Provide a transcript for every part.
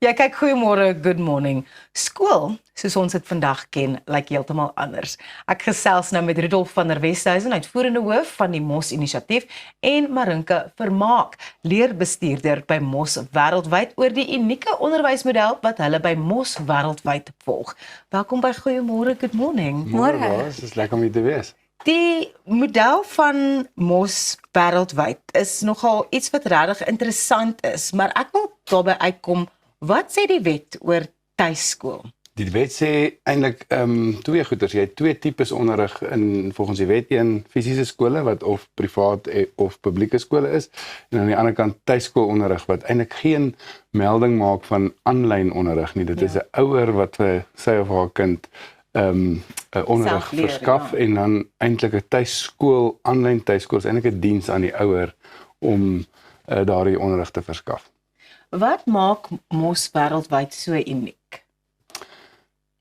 Jy kyk goeiemôre, good morning. Skool, soos ons dit vandag ken, lyk heeltemal anders. Ek gesels nou met Rudolf van der Westhuizen, uitvoerende hoof van die Mos Inisiatief, en Marinke Vermaak, leerbestuurder by Mos Wêreldwyd, oor die unieke onderwysmodel wat hulle by Mos Wêreldwyd volg. Welkom by Goeiemôre, good morning. Môre, dit is lekker om hier te wees. Die model van Mos Wêreldwyd is nogal iets wat regtig interessant is, maar ek wil daarby uitkom, wat sê die wet oor tuiskool? Die wet sê eintlik twee goeders. Jy het twee tipes onderrig in volgens die wet, een fisiese skole wat of privaat of publieke skole is, en aan die ander kant tuiskoolonderrig wat eintlik geen melding maak van aanlyn onderrig nie. Dit is 'n ouer wat vir sy of haar kind onderrig verskaf, en dan eintlik 'n tuiskool, aanlyn tuiskool is eintlik 'n diens aan die ouer om daardie onderrig te verskaf. Wat maak Mos Wêreldwyd so uniek?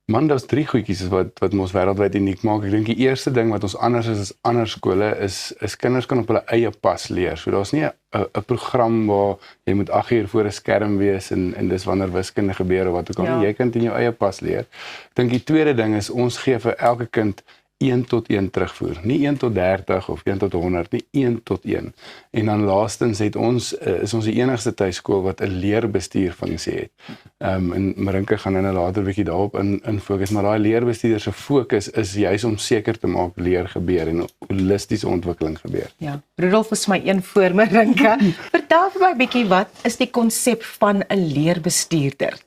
Man, daar's drie goedjies wat Mos Wêreldwyd uniek maak. Ek dink die eerste ding wat ons anders is as ander skole is kinders kan op hulle eie pas leer. So daar's nie 'n program waar jy moet 8 uur voor 'n skerm wees en dis wanneer wiskunde gebeur of wat ook al. Jy kan in jou eie pas leer. Ek dink die tweede ding is ons gee vir elke kind 1 tot 1 terugvoer. Nie 1 tot 30 of 1 tot 100, nie 1 tot 1. En dan laastens is ons die enigste tuiskool wat 'n leerbestuurfunksie het. En Marinke gaan nou later 'n bietjie daarop in fokus, maar daai leerbestuurder se fokus is juis om seker te maak leer gebeur en holistiese ontwikkeling gebeur. Ja, Rudolf is my een voor Marinke. Vertel vir my 'n bietjie, wat is die konsep van 'n leerbestuurder?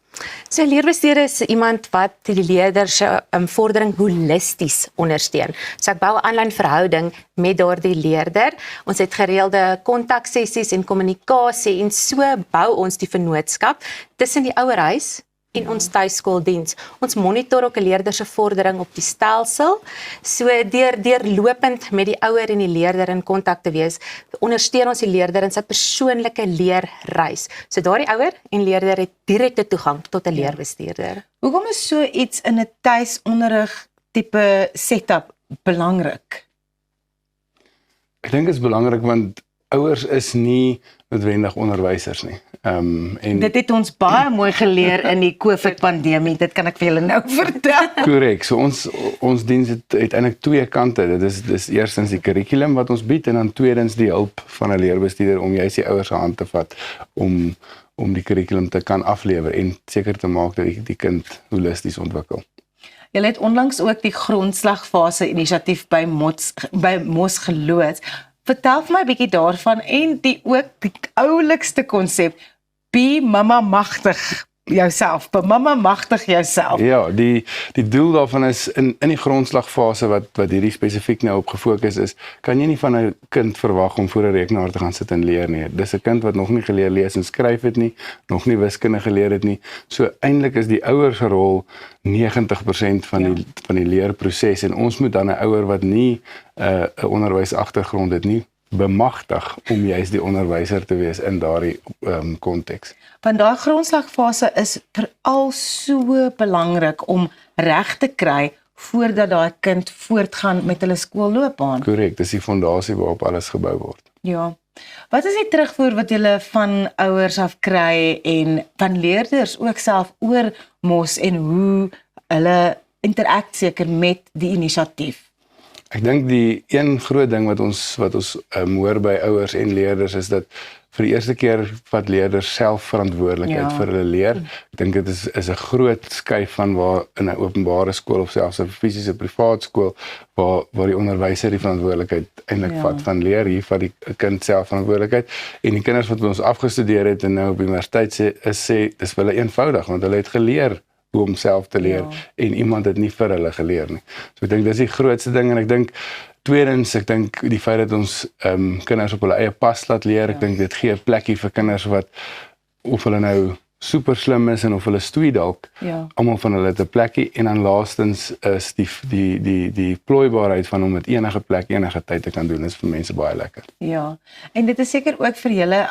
So 'n leerbestuurder is iemand wat die leerder se vordering holisties ondersteun. So ek bou 'n aanlyn verhouding met daardie leerder. Ons het gereelde kontaksessies en kommunikasie, en so bou ons die vennootskap tussen die ouerhuis en ons tuiskooldiens. Ons monitor ook 'n leerder se vordering op die stelsel. So deurlopend met die ouer en die leerder in kontak te wees, ondersteun ons die leerder in sy persoonlike leerreis. So daardie ouer en leerder het direkte toegang tot 'n leerbestuurder. Hoekom is so iets in 'n tuisonderrig tipe setup belangrik? Ek dink dit is belangrik want ouers is nie noodwendig onderwysers nie. En Dit het ons baie mooi geleer in die COVID-pandemie, dit kan ek vir julle nou vertel. korrek. So ons diens het eintlik twee kante. Dis eerstens die kurrikulum wat ons bied, en dan tweedens die hulp van 'n leerbestuurder om juist die ouers se hand te vat om die kurrikulum te kan aflewer en seker te maak dat die kind holisties ontwikkel. Julle het onlangs ook die grondslagfase inisiatief by Mos geloods. Vertel vir my 'n bietjie daarvan, en die oulikste konsep, be mamma magtig jouself. Bemamma magtig jouself. Ja, die doel daarvan is in die grondslagfase wat hierdie spesifiek nou op gefokus is, kan jy nie van 'n kind verwag om voor 'n rekenaar te gaan sit en leer nie. Dis 'n kind wat nog nie geleer lees en skryf het nie, nog nie wiskunde geleer het nie. So eintlik is die ouer se rol 90% van die leerproses, en ons moet dan 'n ouer wat nie 'n onderwysagtergrond het nie bemagtig om juist die onderwyser te wees in daardie konteks. Want daai grondslagfase is veral so belangrik om reg te kry voordat daai kind voortgaan met hulle skoolloopbaan. Korrek, dis die fondasie waarop alles gebou word. Ja. Wat is die terugvoer wat julle van ouers af kry en van leerders ook self oor Mos en hoe hulle interact seker met die inisiatief? Ek dink die een groot ding wat ons hoor by ouers en leerders is dat vir die eerste keer vat leerders self verantwoordelikheid vir hulle leer. Ek dink dit is 'n groot skuif van waar in 'n openbare skool of selfs 'n fisiese privaat skool waar die onderwyser die verantwoordelikheid eintlik vat van leer. Hier vat die kind self verantwoordelikheid, en die kinders wat by ons afgestudeer het en nou op universiteit sê dis vir hulle eenvoudig want hulle het geleer hoe om self te leer en iemand het nie vir hulle geleer nie. So ek dink dis die grootste ding, en ek dink tweedens, die feit dat ons kinders op hulle eie pas laat leer, ek dink dit gee 'n plekkie vir kinders wat of hulle nou super slim is en of hulle stoei dalk, almal van hulle het 'n plekkie, en dan laastens is die plooibaarheid van om met enige plek, enige tyd te kan doen, is vir mense baie lekker. Ja, en dit is seker ook vir julle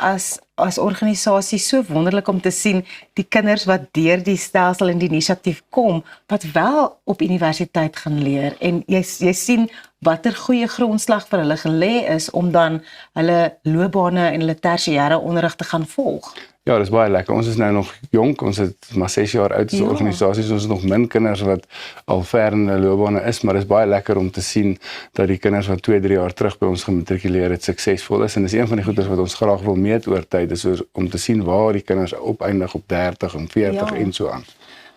as organisasie so wonderlik om te sien die kinders wat deur die stelsel en die inisiatief kom, wat wel op universiteit gaan leer, en jy sien watter goeie grondslag vir hulle gelê is om dan hulle loopbane en hulle tersiêre onderrig te gaan volg. Ja, dis baie lekker. Ons is nou nog jonk, ons het maar 6 jaar oud as organisasie, so ons het nog min kinders wat al ver in hulle loopbane is, maar dis baie lekker om te sien dat die kinders wat 2-3 jaar terug by ons gematrikuleer het, suksesvol is en dis een van die goeders wat ons graag wil meet oor tyd, is om te sien waar die kinders opeindig op 30 en 40 en so aan.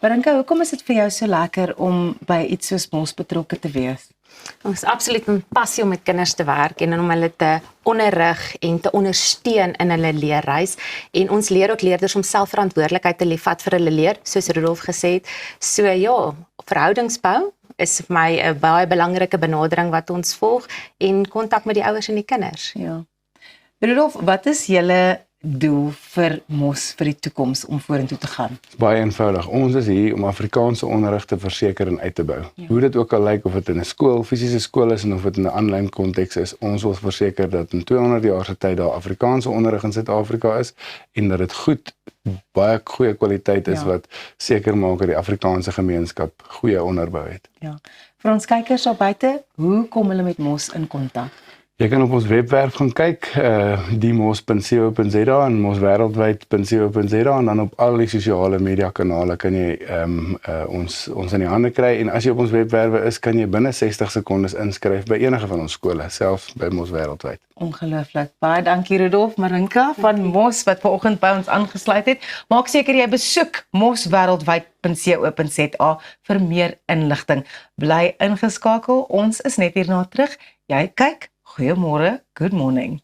Marinka, hoekom is dit vir jou so lekker om by iets soos Mos betrokke te wees? Ons is absoluut 'n passie om met kinders te werk en om hulle te onderrig en te ondersteun in hulle leerreis. En ons leer ook leerders om selfverantwoordelikheid te vat vir hulle leer, soos Rudolf gesê het. So ja, verhoudingsbou is vir my 'n baie belangrike benadering wat ons volg en kontak met die ouers en die kinders. Ja. Rudolf, wat is julle doel vir Mos vir die toekoms om vorentoe te gaan? Baie eenvoudig. Ons is hier om Afrikaanse onderrig te verseker en uit te bou. Hoe dit ook al lyk, of dit in 'n skool, fisiese skool is en of dit in 'n aanlyn konteks is, ons wil verseker dat in 200 jaar se tyd daar Afrikaanse onderrig in Suid-Afrika is en dat dit baie goeie kwaliteit is wat seker maak dat die Afrikaanse gemeenskap goeie onderbou het. Ja. Vir ons kykers daar buite, hoe kom hulle met Mos in kontak? Jy kan op ons webwerf gaan kyk, diemos.co.za en moswêreldwyd.co.za en dan op al die sosiale media kanale kan jy ons in die hande kry en as jy op ons webwerwe is, kan jy binne 60 sekondes inskryf by enige van ons skole, selfs by Mos Wêreldwyd. Ongelooflik. Baie dankie Rudolf, Marinka van Mos wat vanoggend by ons aangesluit het. Maak seker jy besoek moswêreldwyd.co.za vir meer inligting. Bly ingeskakel, ons is net hierna terug. Jy kyk, goeiemôre, good morning.